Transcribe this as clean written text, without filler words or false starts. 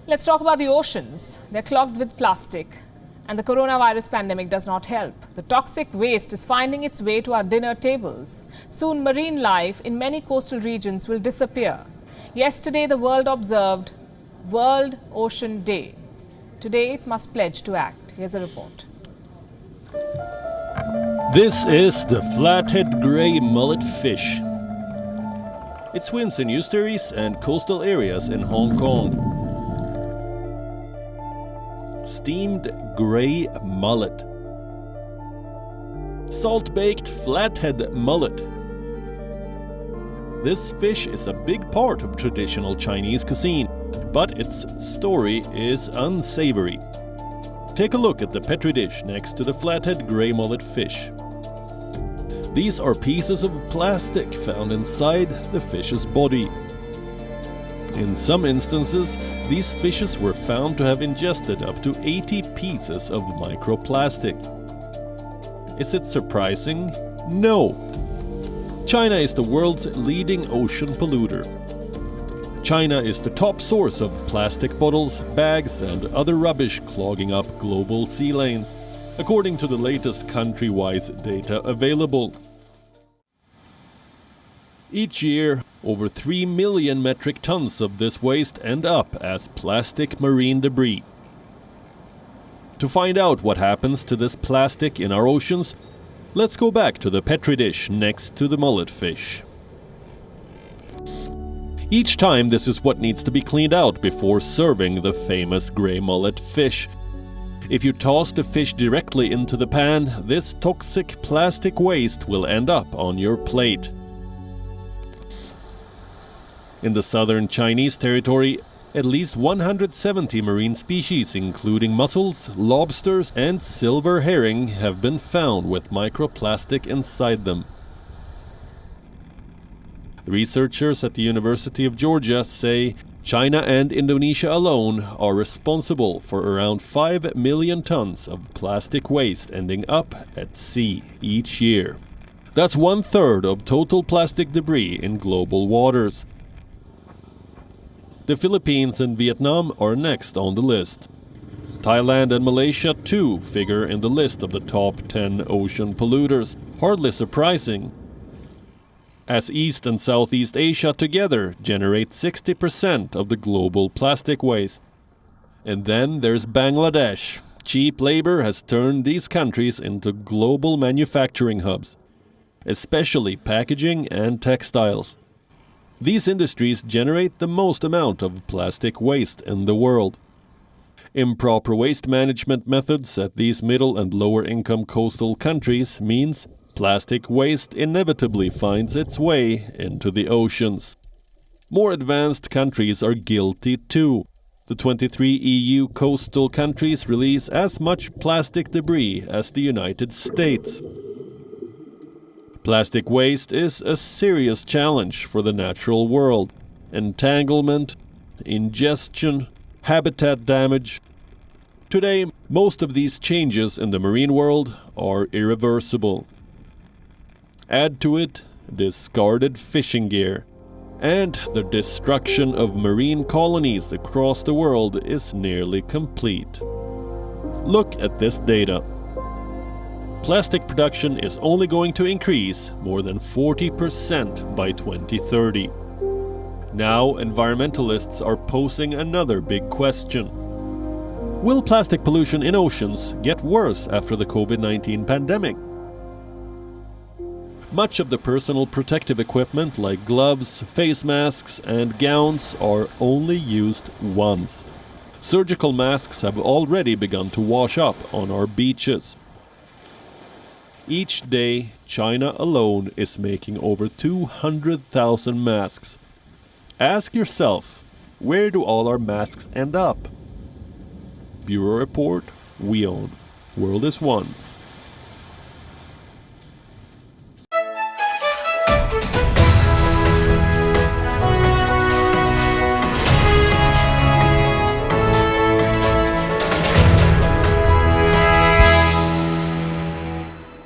Let's talk about the oceans. They're clogged with plastic, and the coronavirus pandemic does not help. The toxic waste is finding its way to our dinner tables. Soon, marine life in many coastal regions will disappear. Yesterday, the world observed World Ocean Day. Today, it must pledge to act. Here's a report. This is the flathead grey mullet fish. It swims in estuaries and coastal areas in Hong Kong. Steamed grey mullet. Salt-baked flathead mullet. This fish is a big part of traditional Chinese cuisine, but its story is unsavory. Take a look at the petri dish next to the flathead grey mullet fish. These are pieces of plastic found inside the fish's body. In some instances, these fishes were found to have ingested up to 80 pieces of microplastic. Is it surprising? No! China is the world's leading ocean polluter. China is the top source of plastic bottles, bags, and other rubbish clogging up global sea lanes, according to the latest country-wise data available. Each year, over 3 million metric tons of this waste end up as plastic marine debris. To find out what happens to this plastic in our oceans, let's go back to the petri dish next to the mullet fish. Each time, this is what needs to be cleaned out before serving the famous grey mullet fish. If you toss the fish directly into the pan, this toxic plastic waste will end up on your plate. In the southern Chinese territory, at least 170 marine species, including mussels, lobsters, and silver herring, have been found with microplastic inside them. Researchers at the University of Georgia say China and Indonesia alone are responsible for around 5 million tons of plastic waste ending up at sea each year. That's 1/3 of total plastic debris in global waters. The Philippines and Vietnam are next on the list. Thailand and Malaysia too figure in the list of the top 10 ocean polluters. Hardly surprising, as East and Southeast Asia together generate 60% of the global plastic waste. And then there's Bangladesh. Cheap labor has turned these countries into global manufacturing hubs, especially packaging and textiles. These industries generate the most amount of plastic waste in the world. Improper waste management methods at these middle and lower income coastal countries means plastic waste inevitably finds its way into the oceans. More advanced countries are guilty too. The 23 EU coastal countries release as much plastic debris as the United States. Plastic waste is a serious challenge for the natural world. Entanglement, ingestion, habitat damage. Today, most of these changes in the marine world are irreversible. Add to it discarded fishing gear, and the destruction of marine colonies across the world is nearly complete. Look at this data. Plastic production is only going to increase more than 40% by 2030. Now, environmentalists are posing another big question. Will plastic pollution in oceans get worse after the COVID-19 pandemic? Much of the personal protective equipment like gloves, face masks, and gowns are only used once. Surgical masks have already begun to wash up on our beaches. Each day, China alone is making over 200,000 masks. Ask yourself, where do all our masks end up? Bureau Report, we own. World is one.